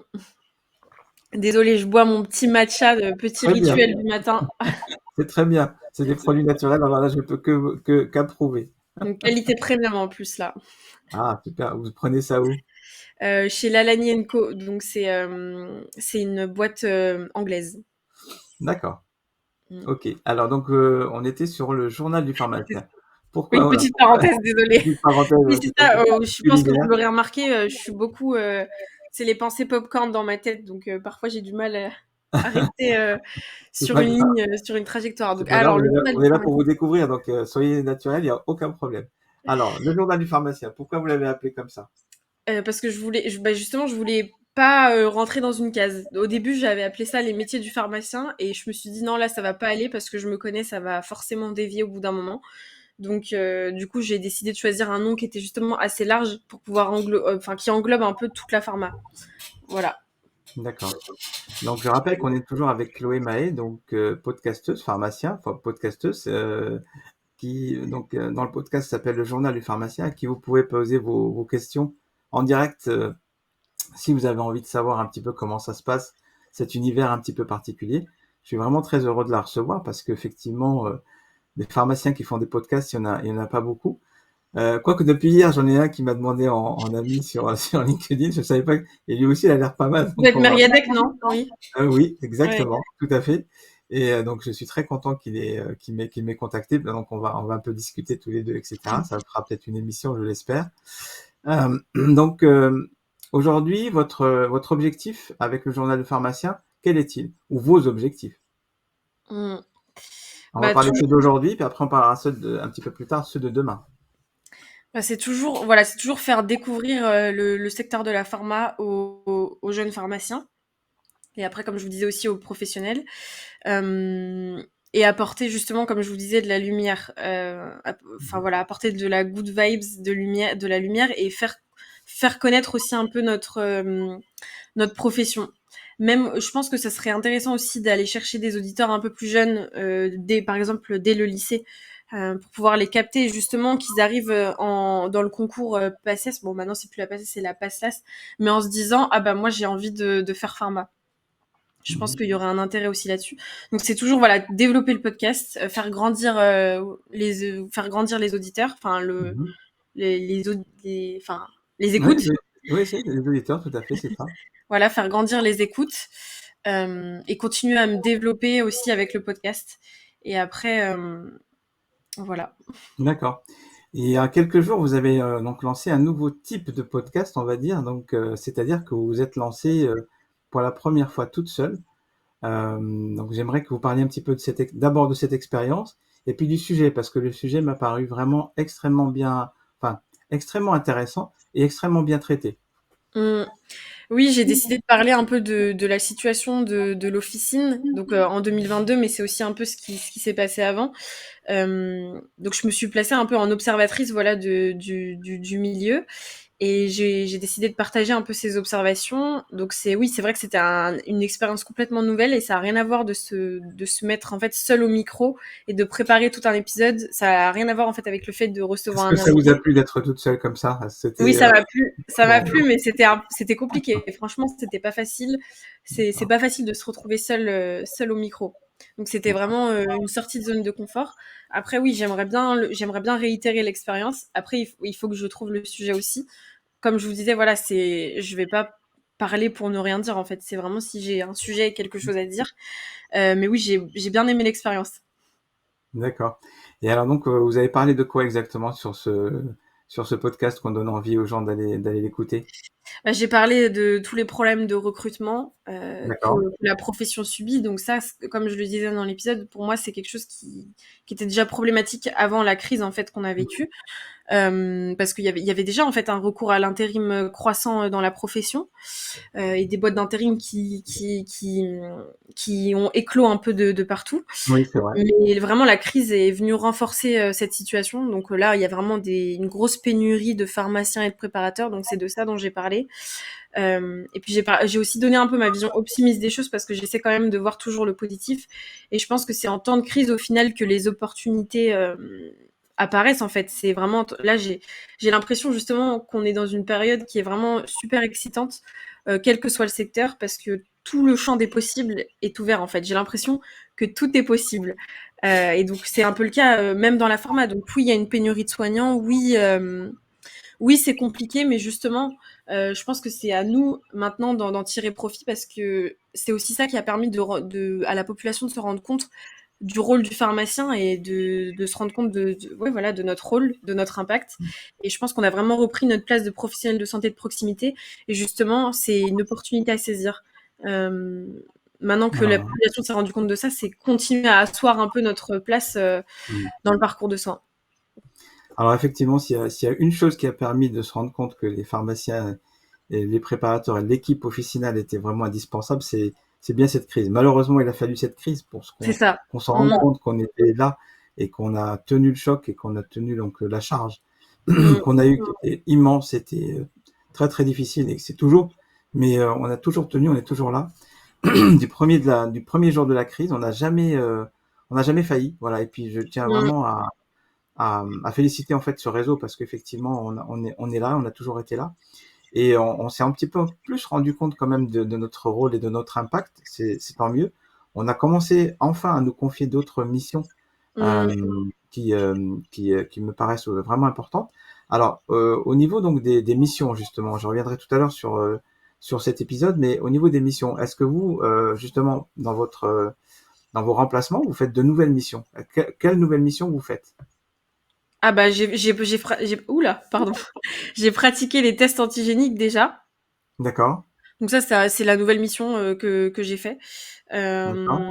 Désolée, je bois mon petit matcha, de petit Très bien, rituel du matin. c'est très bien. C'est des produits naturels, alors là, je peux qu'approuver. Donc qualité premium en plus là. Ah, super. Vous prenez ça où? Chez Lalani Co. Donc c'est une boîte anglaise. D'accord. Mm. Ok. Alors, donc, on était sur le journal du pharmacien. Oui, Pourquoi, voilà. petite parenthèse, désolée. Petite parenthèse, Oui, ouais, c'est tout à ça. fait. Je pense que vous Culinaire. l'aurez remarqué, je suis beaucoup. C'est les pensées popcorn dans ma tête, donc parfois j'ai du mal à rester C'est sur pas une grave. ligne, sur une trajectoire. C'est Donc, pas grave. alors le journal On du est là pour pharmacien. vous découvrir, donc soyez naturel, il n'y a aucun problème. Alors, le journal du pharmacien. Pourquoi vous l'avez appelé comme ça? Parce que justement, je voulais pas rentrer dans une case. Au début, j'avais appelé ça les métiers du pharmacien et je me suis dit non, là, ça va pas aller parce que je me connais, ça va forcément dévier au bout d'un moment. Donc, du coup, j'ai décidé de choisir un nom qui était justement assez large pour pouvoir enfin, qui englobe un peu toute la pharma. Voilà. D'accord. Donc, je rappelle qu'on est toujours avec Chloé Mahé, donc podcasteuse, pharmacien, enfin podcasteuse, qui donc dans le podcast s'appelle le journal du pharmacien, à qui vous pouvez poser vos questions en direct si vous avez envie de savoir un petit peu comment ça se passe, cet univers un petit peu particulier. Je suis vraiment très heureux de la recevoir parce qu'effectivement, des pharmaciens qui font des podcasts, il y en a pas beaucoup. Quoique depuis hier, j'en ai un qui m'a demandé en ami sur LinkedIn. Je ne savais pas. Et lui aussi, il a l'air pas mal. Vous Donc êtes Meriadec, non? Oui. oui, Ouais. exactement, tout à fait. Et donc, je suis très content qu'il m'ait contacté. Donc, on va un peu discuter tous les deux, etc. Ça fera peut-être une émission, je l'espère. Donc, aujourd'hui, votre objectif avec le journal de pharmacien, quel est-il? Ou vos objectifs? Mm. On va Bah, parler toujours, ceux d'aujourd'hui, puis après on parlera un petit peu plus tard, ceux de demain. c'est toujours, voilà, c'est toujours faire découvrir le secteur de la pharma aux jeunes pharmaciens. Et après, comme je vous disais aussi aux professionnels. Euh, et apporter justement, comme je vous disais, de la lumière. Enfin voilà, apporter de la good vibes, de la lumière et faire connaître aussi un peu notre profession. Même, je pense que ça serait intéressant aussi d'aller chercher des auditeurs un peu plus jeunes, par exemple dès le lycée, pour pouvoir les capter et justement qu'ils arrivent dans le concours PACES. Bon, maintenant c'est plus la PACES, c'est la PACES, mais en se disant ah bah moi j'ai envie de faire pharma. Je pense Mhm. qu'il y aurait un intérêt aussi là-dessus. Donc c'est toujours voilà développer le podcast, faire grandir les auditeurs, enfin Mhm. enfin les Oui, écoutes. oui, c'est les auditeurs, tout à fait, c'est ça. Voilà, faire grandir les écoutes et continuer à me développer aussi avec le podcast. Et après, voilà. D'accord. Et il y a quelques jours, vous avez donc lancé un nouveau type de podcast, on va dire. Donc, c'est-à-dire que vous vous êtes lancé pour la première fois toute seule. Donc, j'aimerais que vous parliez un petit peu de d'abord de cette expérience et puis du sujet, parce que le sujet m'a paru vraiment extrêmement bien, enfin, extrêmement intéressant et extrêmement bien traité. Mmh. Oui, j'ai décidé de parler un peu de la situation de l'officine, donc en 2022, mais c'est aussi un peu ce qui s'est passé avant. Donc je me suis placée un peu en observatrice, voilà, du milieu. Et j'ai décidé de partager un peu ces observations. Donc oui, c'est vrai que c'était une expérience complètement nouvelle et ça a rien à voir de se mettre en fait seul au micro et de préparer tout un épisode. Ça a rien à voir en fait avec le fait de Est-ce recevoir que un ça vous a invité. plu d'être toute seule comme ça? Oui, C'était ça m'a bon, plu, mais c'était compliqué. Et franchement, c'était pas facile. C'est d'accord. pas facile de se retrouver seul au micro. Donc c'était vraiment une sortie de zone de confort. Après, oui, j'aimerais bien réitérer l'expérience. Après, il faut que je trouve le sujet aussi. Comme je vous disais, voilà, je vais pas parler pour ne rien dire en fait. C'est vraiment si j'ai un sujet et quelque chose à dire. Mais oui, j'ai bien aimé l'expérience. D'accord. Et alors donc, vous avez parlé de quoi exactement sur ce podcast qu'on donne envie aux gens d'aller l'écouter? J'ai parlé de tous les problèmes de recrutement que D'accord. la profession subit. Donc ça, comme je le disais dans l'épisode, pour moi, c'est quelque chose qui était déjà problématique avant la crise en fait qu'on a vécue. Parce qu'il y avait déjà en fait un recours à l'intérim croissant dans la profession et des boîtes d'intérim qui ont éclos un peu de partout. Oui, c'est vrai. Mais vraiment, la crise est venue renforcer cette situation. Donc là, il y a vraiment une grosse pénurie de pharmaciens et de préparateurs. Donc c'est de ça dont j'ai parlé. Et puis j'ai aussi donné un peu ma vision optimiste des choses parce que j'essaie quand même de voir toujours le positif. Et je pense que c'est en temps de crise au final que les opportunités apparaissent en fait. C'est vraiment là j'ai l'impression justement qu'on est dans une période qui est vraiment super excitante, quel que soit le secteur, parce que tout le champ des possibles est ouvert en fait. J'ai l'impression que tout est possible. Et donc c'est un peu le cas même dans la pharma. Donc oui, il y a une pénurie de soignants. Oui, c'est compliqué, mais justement, je pense que c'est à nous maintenant d'en tirer profit parce que c'est aussi ça qui a permis à la population de se rendre compte du rôle du pharmacien et de se rendre compte ouais, voilà, de notre rôle, de notre impact. Et je pense qu'on a vraiment repris notre place de professionnel de santé de proximité. Et justement, c'est une opportunité à saisir. Euh, Maintenant que la Alors, population s'est rendue compte de ça, c'est continuer à asseoir un peu notre place mmh. dans le parcours de soins. Alors effectivement, s'il y a une chose qui a permis de se rendre compte que les pharmaciens et les préparateurs et l'équipe officinale étaient vraiment indispensables, c'est bien cette crise. Malheureusement, il a fallu cette crise pour C'est ça. qu'on s'en rende Mm, compte qu'on était là et qu'on a tenu le choc et qu'on a tenu donc la charge mm. qu'on a eue qui était immense, c'était très très difficile et c'est toujours, mais on a toujours tenu, on est toujours là. Du premier jour de la crise, on n'a jamais failli. Voilà. Et puis je tiens Mm. vraiment à féliciter en fait ce réseau parce qu'effectivement on est là, on a toujours été là et on s'est un petit peu plus rendu compte quand même de notre rôle et de notre impact. C'est tant mieux. On a commencé enfin à nous confier d'autres missions Mm. qui me paraissent vraiment importantes. Alors au niveau donc des missions justement, je reviendrai tout à l'heure sur cet épisode, mais au niveau des missions, est-ce que vous justement dans vos remplacements, vous faites de nouvelles missions? Quelles nouvelles missions vous faites? Ah bah oula, pardon. J'ai pratiqué les tests antigéniques déjà. D'accord, Donc ça c'est la nouvelle mission que j'ai fait. d'accord,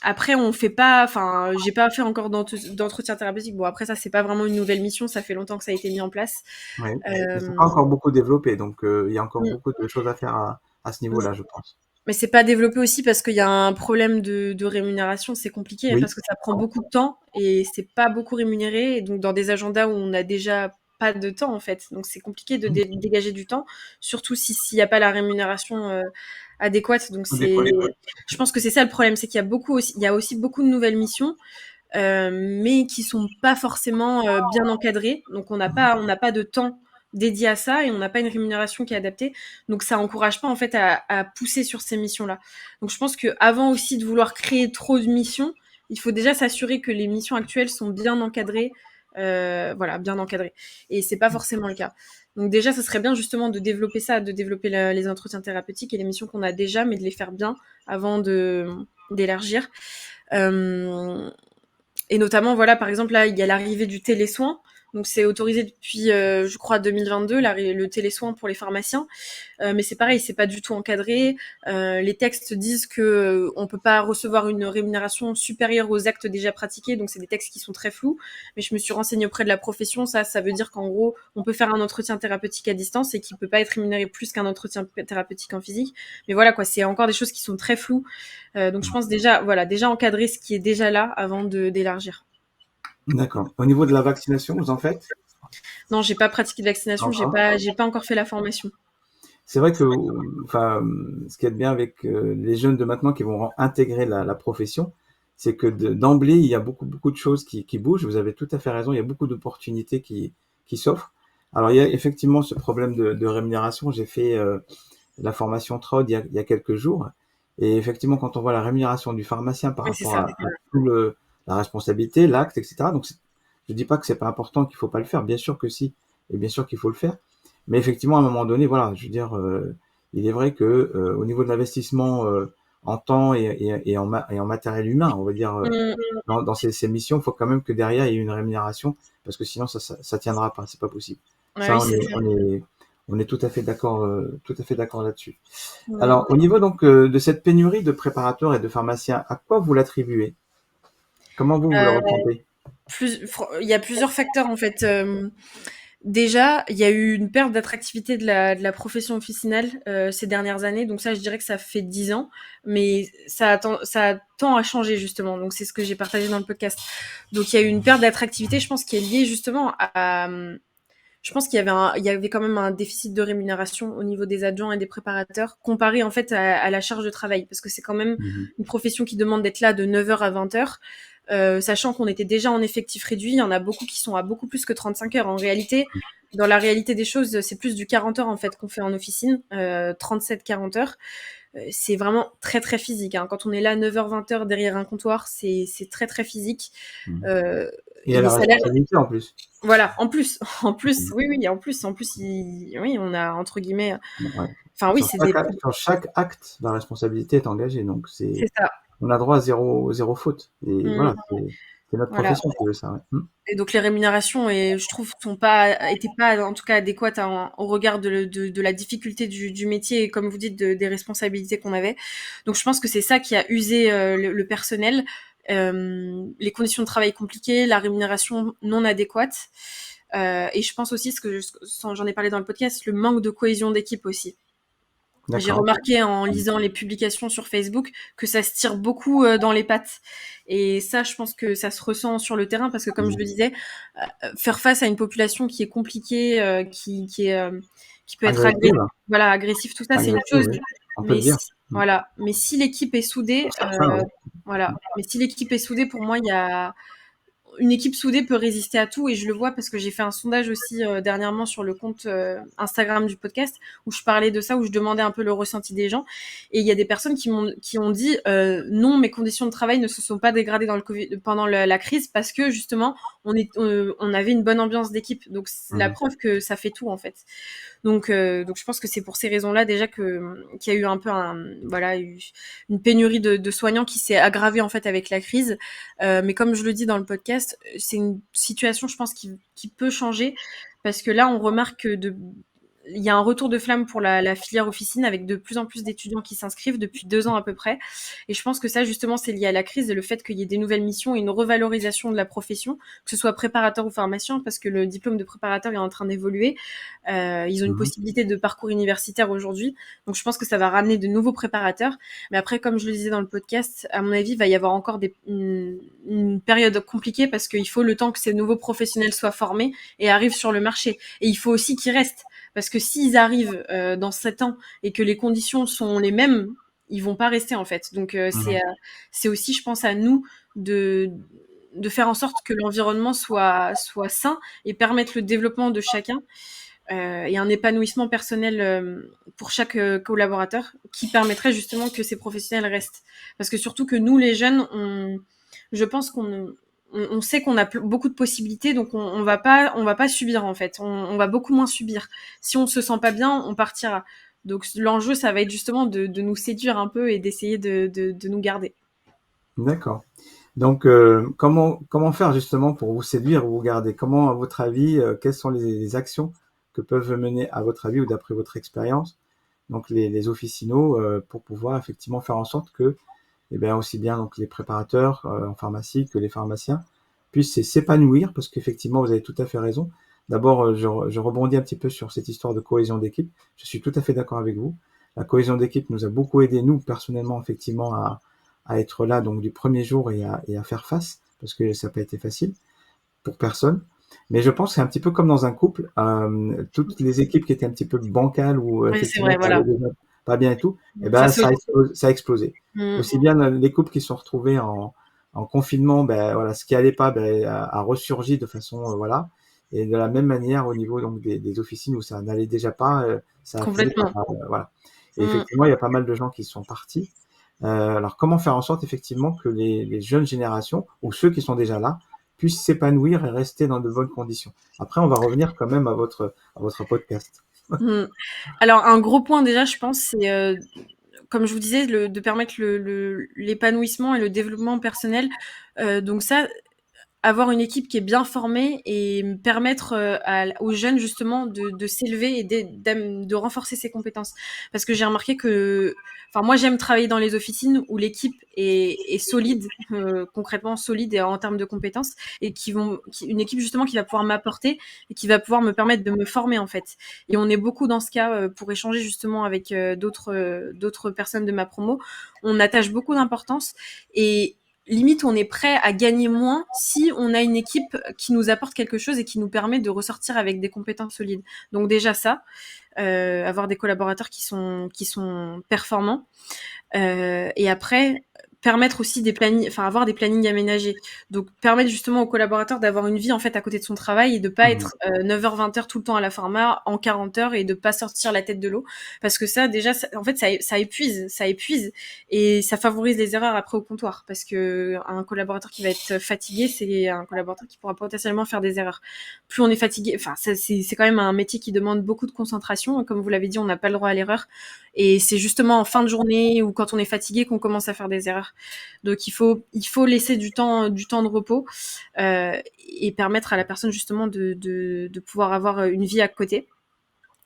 Après on fait pas, enfin j'ai pas fait encore d'entretien thérapeutique. Bon après ça c'est pas vraiment une nouvelle mission, ça fait longtemps que ça a été mis en place. oui. Mais c'est Euh, pas encore beaucoup développé, donc il y a encore mm, beaucoup de choses à faire à ce mm. niveau-là, je pense. Mais c'est pas développé aussi parce qu'il y a un problème de rémunération, c'est compliqué hein, Oui, parce que ça prend beaucoup de temps et c'est pas beaucoup rémunéré. Et donc dans des agendas où on a déjà pas de temps en fait, donc c'est compliqué de dégager du temps, surtout s'il n'y a pas la rémunération adéquate. Donc décollé, ouais. je pense que c'est ça le problème, c'est il y a aussi beaucoup de nouvelles missions, mais qui sont pas forcément bien encadrées. Donc on n'a pas de temps dédié à ça et on n'a pas une rémunération qui est adaptée. Donc ça encourage pas en fait à pousser sur ces missions-là. Donc je pense que avant aussi de vouloir créer trop de missions, il faut déjà s'assurer que les missions actuelles sont bien encadrées, voilà, bien encadrées. Et c'est pas forcément le cas. Donc déjà, ça serait bien justement de développer ça, de développer les entretiens thérapeutiques et les missions qu'on a déjà, mais de les faire bien avant d'élargir. Euh, et notamment, voilà, par exemple, là, il y a l'arrivée du télésoin. Donc, c'est autorisé depuis, je crois, 2022, le télésoin pour les pharmaciens. Mais c'est pareil, c'est pas du tout encadré. Les textes disent que on peut pas recevoir une rémunération supérieure aux actes déjà pratiqués. Donc, c'est des textes qui sont très flous. Mais je me suis renseignée auprès de la profession. Ça veut dire qu'en gros, on peut faire un entretien thérapeutique à distance et qui peut pas être rémunéré plus qu'un entretien thérapeutique en physique. Mais voilà, quoi, c'est encore des choses qui sont très floues. Donc, je pense déjà, voilà, déjà encadrer ce qui est déjà là avant d'élargir. D'accord. Au niveau de la vaccination, vous en faites? Non, j'ai pas pratiqué de vaccination, Encore. j'ai pas encore fait la formation. C'est vrai que, enfin, ce qu'il y a de bien avec les jeunes de maintenant qui vont intégrer la profession, c'est que d'emblée, il y a beaucoup de choses qui bougent. Vous avez tout à fait raison. Il y a beaucoup d'opportunités qui s'offrent. Alors, il y a effectivement ce problème de rémunération. J'ai fait la formation TROD il y a quelques jours. Et effectivement, quand on voit la rémunération du pharmacien par Oui, c'est rapport ça. à tout la responsabilité, l'acte, etc. Donc, je dis pas que c'est pas important, qu'il faut pas le faire. Bien sûr que si, et bien sûr qu'il faut le faire. Mais effectivement, à un moment donné, voilà, je veux dire, il est vrai que au niveau de l'investissement en temps et en matériel humain, on va dire, Mmh. dans ces missions, il faut quand même que derrière il y ait une rémunération, parce que sinon ça tiendra pas, c'est pas possible. Ouais, Ça, oui, c'est ça. on est tout à fait d'accord là-dessus. Ouais. Alors, au niveau donc de cette pénurie de préparateurs et de pharmaciens, à quoi vous l'attribuez? Comment vous le Heu, ressentez? il y a plusieurs facteurs en fait. Déjà, il y a eu une perte d'attractivité de la profession officinale ces dernières années. Donc ça, je dirais que ça fait 10 ans, mais ça tend à changer justement. Donc c'est ce que j'ai partagé dans le podcast. Donc il y a eu une perte d'attractivité, je pense, qui est liée justement à je pense il y avait quand même un déficit de rémunération au niveau des adjoints et des préparateurs comparé en fait à la charge de travail, parce que c'est quand même Mhm. une profession qui demande d'être là de 9h à 20h, sachant qu'on était déjà en effectif réduit. Il y en a beaucoup qui sont à beaucoup plus que 35 heures. En réalité, dans la réalité des choses, c'est plus du 40 heures en fait qu'on fait en officine, 37-40 heures. C'est vraiment très très physique, hein. Quand on est là 9h 20h derrière un comptoir, c'est très très physique. Mhm. Euh, Et et à les la salaires, responsabilité en plus. voilà, en plus, en plus, Mhm. oui, oui, en plus, oui, on a entre guillemets, Ouais. enfin oui, c'est des, Sur chaque acte, la responsabilité est engagée. Donc, c'est ça. on a droit à zéro faute. Et Mmh, voilà, c'est notre voilà. profession qui veut ça. Ouais. Mm. Et donc les rémunérations, et je trouve, étaient pas en tout cas adéquates au regard de la difficulté du métier et, comme vous dites, des responsabilités qu'on avait. Donc je pense que c'est ça qui a usé le personnel. Les conditions de travail compliquées, la rémunération non adéquate. Et je pense aussi, j'en ai parlé dans le podcast, le manque de cohésion d'équipe aussi. J'ai D'accord. remarqué en lisant les publications sur Facebook que ça se tire beaucoup dans les pattes. Et ça, je pense que ça se ressent sur le terrain, parce que, comme je le Mm. disais, faire face à une population qui est compliquée, qui peut être agressive, Agressive. voilà, agressive, tout ça, c'est une Agressive, chose. oui. On peut le Mais dire. Mm. voilà, mais si l'équipe est soudée, Pour certains, oui. voilà. Mais si l'équipe est soudée, pour moi, il y a une équipe soudée peut résister à tout. Et je le vois parce que j'ai fait un sondage aussi dernièrement sur le compte Instagram du podcast, où je parlais de ça, où je demandais un peu le ressenti des gens. Et il y a des personnes qui ont dit non, mes conditions de travail ne se sont pas dégradées pendant la crise, parce que justement on avait une bonne ambiance d'équipe. Donc c'est la Mhm. preuve que ça fait tout en fait. Donc je pense que c'est pour ces raisons-là déjà qu'il y a eu un peu voilà, une pénurie de soignants qui s'est aggravée en fait avec la crise. Mais comme je le dis dans le podcast, c'est une situation, je pense, qui peut changer, parce que là, on remarque que il y a un retour de flamme pour la filière officine, avec de plus en plus d'étudiants qui s'inscrivent depuis 2 ans à peu près. Et je pense que ça, justement, c'est lié à la crise et le fait qu'il y ait des nouvelles missions et une revalorisation de la profession, que ce soit préparateur ou pharmacien, parce que le diplôme de préparateur est en train d'évoluer. Ils ont une Mhm. possibilité de parcours universitaire aujourd'hui. Donc je pense que ça va ramener de nouveaux préparateurs. Mais après, comme je le disais dans le podcast, à mon avis, il va y avoir encore une période compliquée, parce qu'il faut le temps que ces nouveaux professionnels soient formés et arrivent sur le marché. Et il faut aussi qu'ils restent. Parce que s'ils arrivent dans 7 ans et que les conditions sont les mêmes, ils vont pas rester en fait. Donc Mhm. c'est aussi, je pense, à nous de faire en sorte que l'environnement soit sain et permettre le développement de chacun, et un épanouissement personnel pour chaque collaborateur, qui permettrait justement que ces professionnels restent. Parce que surtout que nous, les jeunes, je pense on sait qu'on a beaucoup de possibilités, donc on va pas subir en fait. On va beaucoup moins subir. Si on se sent pas bien, on partira. Donc l'enjeu, ça va être justement de nous séduire un peu et d'essayer de nous garder. D'accord. Donc, comment faire justement pour vous séduire ou vous garder? Comment, à votre avis, quelles sont les actions que peuvent mener, à votre avis ou d'après votre expérience, donc les officinaux, pour pouvoir effectivement faire en sorte que, eh bien, aussi bien donc les préparateurs en pharmacie que les pharmaciens puissent s'épanouir, parce qu'effectivement, vous avez tout à fait raison. D'abord, je rebondis un petit peu sur cette histoire de cohésion d'équipe. Je suis tout à fait d'accord avec vous. La cohésion d'équipe nous a beaucoup aidé, nous, personnellement, effectivement, à être là donc du premier jour et à faire face, parce que ça n'a pas été facile pour personne. Mais je pense que c'est un petit peu comme dans un couple, toutes les équipes qui étaient un petit peu bancales ou Oui, c'est effectivement vrai, ça voilà. allait déjà pas bien et tout, et Ça ben saute. ça a explosé. Mmh. Aussi bien les couples qui se sont retrouvés en confinement, ben voilà, ce qui allait pas, ben, a ressurgi de façon voilà. Et de la même manière au niveau donc des officines où ça n'allait déjà pas, ça a fini par Complètement. voilà. Et Mmh. effectivement, il y a pas mal de gens qui sont partis. Alors comment faire en sorte effectivement que les jeunes générations ou ceux qui sont déjà là puissent s'épanouir et rester dans de bonnes conditions. Après, on va revenir quand même à votre podcast. Mmh. Alors un gros point déjà, je pense, c'est, comme je vous disais, de permettre l'épanouissement et le développement personnel. Donc ça, avoir une équipe qui est bien formée et permettre aux jeunes justement de s'élever et de renforcer ses compétences. Parce que j'ai remarqué que, enfin moi j'aime travailler dans les officines où l'équipe est solide, concrètement solide et en termes de compétences, et une équipe justement qui va pouvoir m'apporter et qui va pouvoir me permettre de me former en fait. Et on est beaucoup dans ce cas pour échanger justement avec d'autres personnes de ma promo. On attache beaucoup d'importance et limite on est prêt à gagner moins si on a une équipe qui nous apporte quelque chose et qui nous permet de ressortir avec des compétences solides. Donc déjà ça, avoir des collaborateurs qui sont performants. Et après, permettre aussi avoir des plannings aménagés. Donc permettre justement aux collaborateurs d'avoir une vie en fait à côté de son travail et de pas Mmh. être 9h 20h tout le temps à la pharma en 40 heures et de pas sortir la tête de l'eau, parce que ça déjà en fait ça épuise et ça favorise les erreurs après au comptoir, parce que un collaborateur qui va être fatigué, c'est un collaborateur qui pourra potentiellement faire des erreurs. Plus on est fatigué, enfin c'est quand même un métier qui demande beaucoup de concentration, comme vous l'avez dit, on n'a pas le droit à l'erreur. Et c'est justement en fin de journée ou quand on est fatigué qu'on commence à faire des erreurs. Donc il faut laisser du temps de repos et permettre à la personne justement de pouvoir avoir une vie à côté.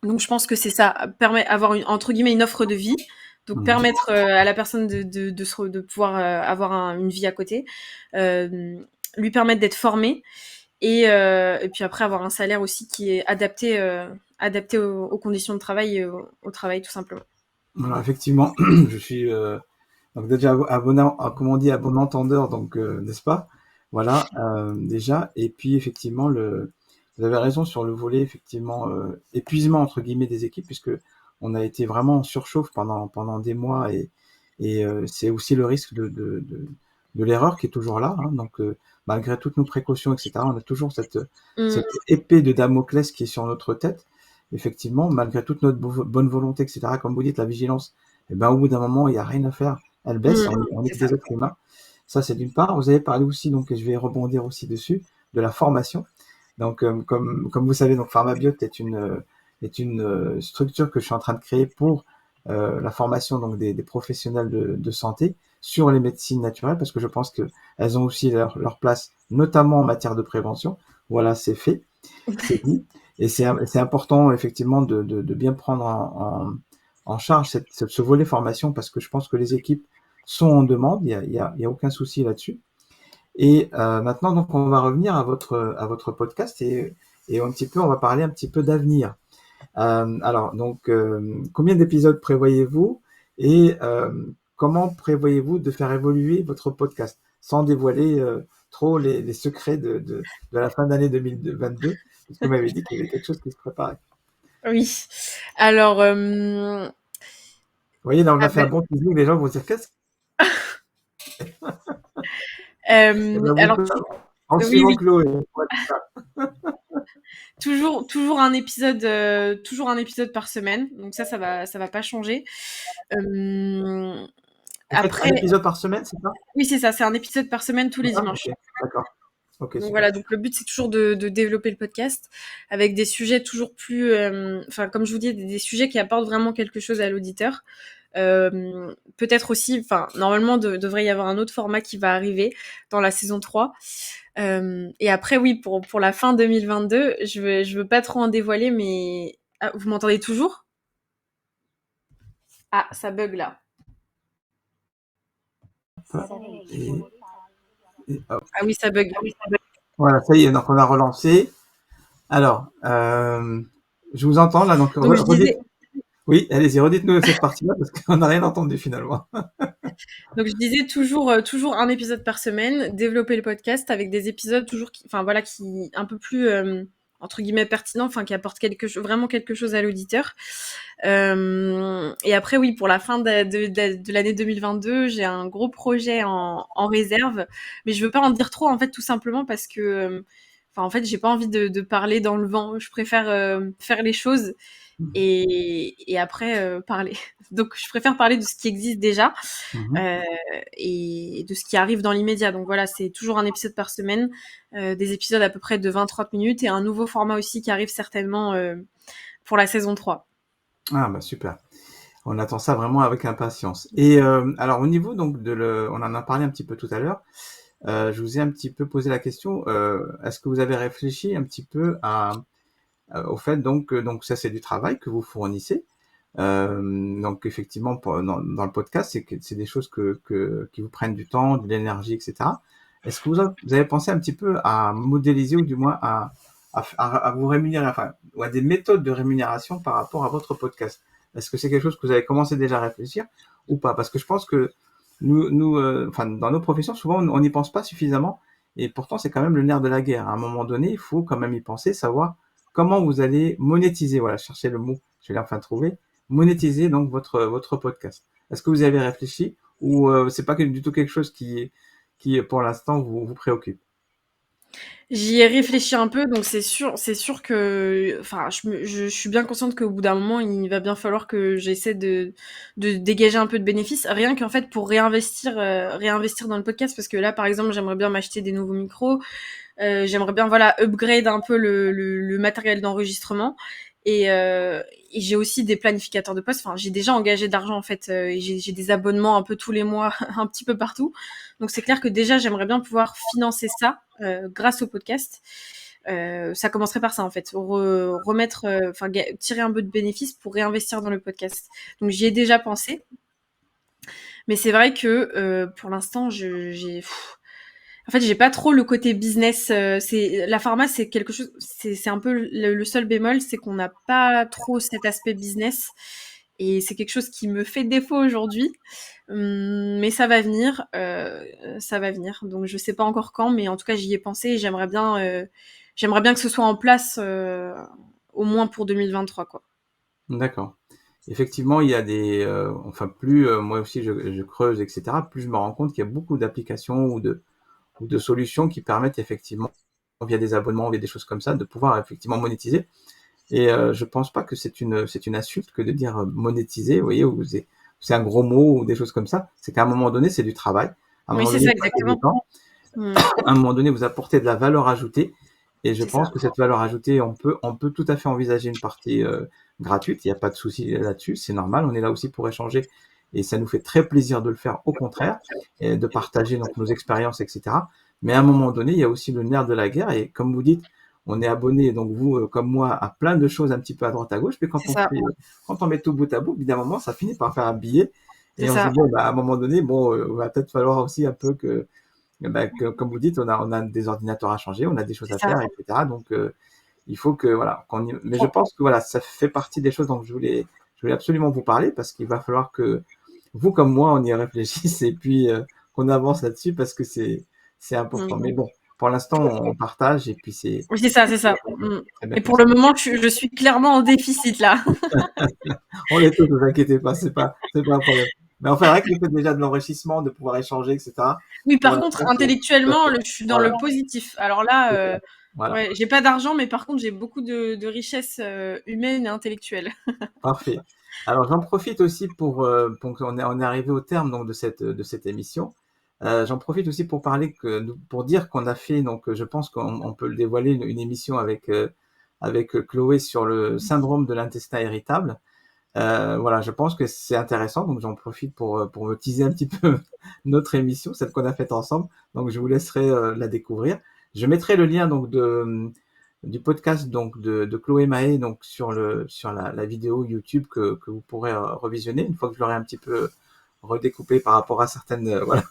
Donc je pense que c'est ça, avoir entre guillemets une offre de vie. Donc Mmh. permettre à la personne de pouvoir avoir une vie à côté, lui permettre d'être formée et puis après avoir un salaire aussi qui est adapté aux conditions de travail et au travail tout simplement. Alors effectivement, je suis donc déjà comme on dit, à bon entendeur, donc n'est-ce pas? Voilà, déjà. Et puis effectivement, vous avez raison sur le volet effectivement épuisement entre guillemets des équipes, puisque on a été vraiment en surchauffe pendant des mois et c'est aussi le risque de l'erreur qui est toujours là. Hein, donc malgré toutes nos précautions, etc., on a toujours cette épée de Damoclès qui est sur notre tête. Effectivement, malgré toute notre bonne volonté, etc., comme vous dites, la vigilance, et ben au bout d'un moment, il n'y a rien à faire. Elle baisse, on est C'est que ça. des êtres humains. Ça, c'est d'une part. Vous avez parlé aussi, donc et je vais rebondir aussi dessus, de la formation. Donc, comme vous savez, donc PharmaBiot est une structure que je suis en train de créer pour la formation donc des professionnels de santé sur les médecines naturelles, parce que je pense qu'elles ont aussi leur place, notamment en matière de prévention. Voilà, c'est fait, c'est dit. Et c'est important effectivement de bien prendre en charge ce volet formation, parce que je pense que les équipes sont en demande, il y a aucun souci là-dessus. Et maintenant, donc, on va revenir à votre podcast et un petit peu, on va parler un petit peu d'avenir. Alors, donc, combien d'épisodes prévoyez-vous et comment prévoyez-vous de faire évoluer votre podcast sans dévoiler trop les secrets de la fin d'année 2022, parce que vous m'avez dit qu'il y avait quelque chose qui se préparait. Oui. Alors, Vous voyez, là, on a ah fait un ben, bon teasing, les gens vont dire qu'est-ce que... ben, alors en oui, suivant oui, Chloé. toujours un épisode par semaine. Donc ça va pas changer. Vous faites un Après, épisode par semaine, c'est ça? oui, c'est ça, c'est un épisode par semaine tous les Ah, ok, dimanches. d'accord. Ok, Donc super. voilà, donc le but c'est toujours de développer le podcast avec des sujets toujours plus, enfin comme je vous dis, des sujets qui apportent vraiment quelque chose à l'auditeur. Peut-être aussi, enfin normalement devrait y avoir un autre format qui va arriver dans la saison 3. Et après oui, pour la fin 2022, je veux pas trop en dévoiler, mais ah, vous m'entendez toujours? Ah, ça bug là. Et, hop. Ah oui, ça bug. Voilà, ça y est, donc on a relancé. Alors, je vous entends là, donc Donc je disais, oui, allez-y, redites-nous cette partie-là parce qu'on n'a rien entendu finalement. Donc je disais toujours un épisode par semaine, développer le podcast avec des épisodes toujours qui un peu plus, entre guillemets «pertinents», enfin qui apportent vraiment quelque chose à l'auditeur. Et après oui, pour la fin de l'année 2022, j'ai un gros projet en réserve, mais je veux pas en dire trop en fait, tout simplement parce que, en fait, j'ai pas envie de parler dans le vent. Je préfère, faire les choses Mmh. et après, parler. Donc je préfère parler de ce qui existe déjà, Mmh. heu et de ce qui arrive dans l'immédiat. Donc voilà, c'est toujours un épisode par semaine, des épisodes à peu près de 20-30 minutes et un nouveau format aussi qui arrive certainement, pour la saison 3. Ah bah, super. On attend ça vraiment avec impatience et alors au niveau donc on en a parlé un petit peu tout à l'heure, je vous ai un petit peu posé la question, est-ce que vous avez réfléchi un petit peu au fait donc ça c'est du travail que vous fournissez, donc effectivement dans le podcast, c'est des choses qui vous prennent du temps, de l'énergie et cetera. Est-ce que vous avez pensé un petit peu à modéliser ou du moins à vous rémunérer, enfin, ou à des méthodes de rémunération par rapport à votre podcast? Est-ce que c'est quelque chose que vous avez commencé déjà à réfléchir ou pas? Parce que je pense que enfin, dans nos professions, souvent, on n'y pense pas suffisamment et pourtant, c'est quand même le nerf de la guerre. À un moment donné, il faut quand même y penser, savoir comment vous allez monétiser. Voilà, chercher le mot, je l'ai enfin trouvé. Monétiser donc votre podcast. Est-ce que vous y avez réfléchi ou c'est pas du tout quelque chose qui pour l'instant vous préoccupe? J'y ai réfléchi un peu, donc c'est sûr que je suis bien consciente qu'au bout d'un moment, il va bien falloir que j'essaie de dégager un peu de bénéfices, rien qu'en fait pour réinvestir dans le podcast parce que là, par exemple, j'aimerais bien m'acheter des nouveaux micros, j'aimerais bien voilà upgrade un peu le matériel d'enregistrement et j'ai aussi des planificateurs de postes. Enfin, j'ai déjà engagé de l'argent en fait et j'ai des abonnements un peu tous les mois, un petit peu partout. Donc c'est clair que déjà j'aimerais bien pouvoir financer ça grâce au podcast. Ça commencerait par ça en fait, remettre, tirer un peu de bénéfices pour réinvestir dans le podcast. Donc j'y ai déjà pensé, mais c'est vrai que pour l'instant en fait, j'ai pas trop le côté business. C'est la pharma, c'est quelque chose. C'est un peu le seul bémol, c'est qu'on n'a pas trop cet aspect business, et c'est quelque chose qui me fait défaut aujourd'hui. Mais ça va venir, ça va venir. Donc je sais pas encore quand, mais en tout cas j'y ai pensé et j'aimerais bien que ce soit en place, au moins pour 2023, quoi. D'accord. Effectivement, il y a enfin plus moi aussi je creuse, et cetera, plus je me rends compte qu'il y a beaucoup d'applications ou de solutions qui permettent effectivement, via des abonnements, via des choses comme ça, de pouvoir effectivement monétiser. Et je pense pas que c'est une insulte que de dire monétiser, vous voyez, ou c'est un gros mot ou des choses comme ça. C'est qu'à un moment donné, c'est du travail. À un Oui, moment c'est donné, ça vous passez du exactement. temps. Mmh, À un moment donné, vous apportez de la valeur ajoutée. Et je c'est pense ça. que cette valeur ajoutée, on peut tout à fait envisager une partie gratuite. Il n'y a pas de souci là-dessus. C'est normal. On est là aussi pour échanger. Et ça nous fait très plaisir de le faire, au contraire, et de partager donc nos expériences, etc. Mais à un moment donné, il y a aussi le nerf de la guerre. Et comme vous dites, on est abonné, donc vous, comme moi, à plein de choses un petit peu à droite à gauche. Mais C'est ça, quand on met tout bout à bout, évidemment, ça finit par faire un billet. c'est Et on se ça. dit, bon, bah, à un moment donné, bon, il va peut-être falloir aussi un peu comme vous dites, on a des ordinateurs à changer, on a des choses C'est à ça. faire, etc. Donc, il faut que, voilà, mais je pense que voilà, ça fait partie des choses dont je voulais absolument vous parler parce qu'il va falloir que vous, comme moi, on y réfléchisse et puis qu'on avance là-dessus parce que c'est important. Mais Mmh. bon, pour l'instant, on partage et puis c'est Oui, c'est ça, c'est ça. Mmh. très bien Et comme pour ça. le moment, je suis clairement en déficit là. On est tous, ne vous inquiétez pas, c'est pas un problème. Mais enfin, rien que le fait déjà de l'enrichissement, de pouvoir échanger, etc. Oui, Pour par contre, l'instant, c'est tout à intellectuellement, fait. je suis dans Voilà, le positif. Alors là, c'est ça. Voilà. ouais, j'ai pas d'argent, mais par contre, j'ai beaucoup de richesses humaines et intellectuelles. Parfait. Alors j'en profite aussi pour qu'on est arrivé au terme donc de cette émission. J'en profite aussi pour parler pour dire qu'on a fait donc je pense qu'on peut le dévoiler une émission avec Chloé sur le syndrome de l'intestin irritable. Voilà, je pense que c'est intéressant, donc j'en profite pour me teaser un petit peu notre émission, celle qu'on a faite ensemble. Donc je vous laisserai la découvrir. Je mettrai le lien donc du podcast donc de Chloé Mahé donc sur la vidéo YouTube que vous pourrez revisionner une fois que je l'aurai un petit peu redécoupé par rapport à certaines voilà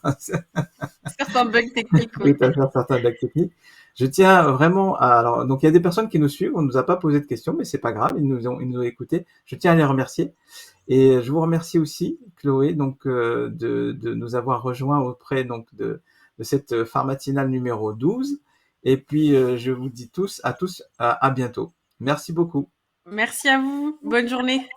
Certains bugs techniques, oui, oui. à faire certains blagues techniques. Je tiens vraiment à, alors, donc il y a des personnes qui nous suivent, on ne nous a pas posé de questions, mais c'est pas grave, ils nous ont écoutés. Je tiens à les remercier. Et je vous remercie aussi, Chloé, donc, de nous avoir rejoints auprès donc, de cette Pharmatinale numéro 12. Et puis, je vous dis à tous, à bientôt. Merci beaucoup. Merci à vous. Bonne journée.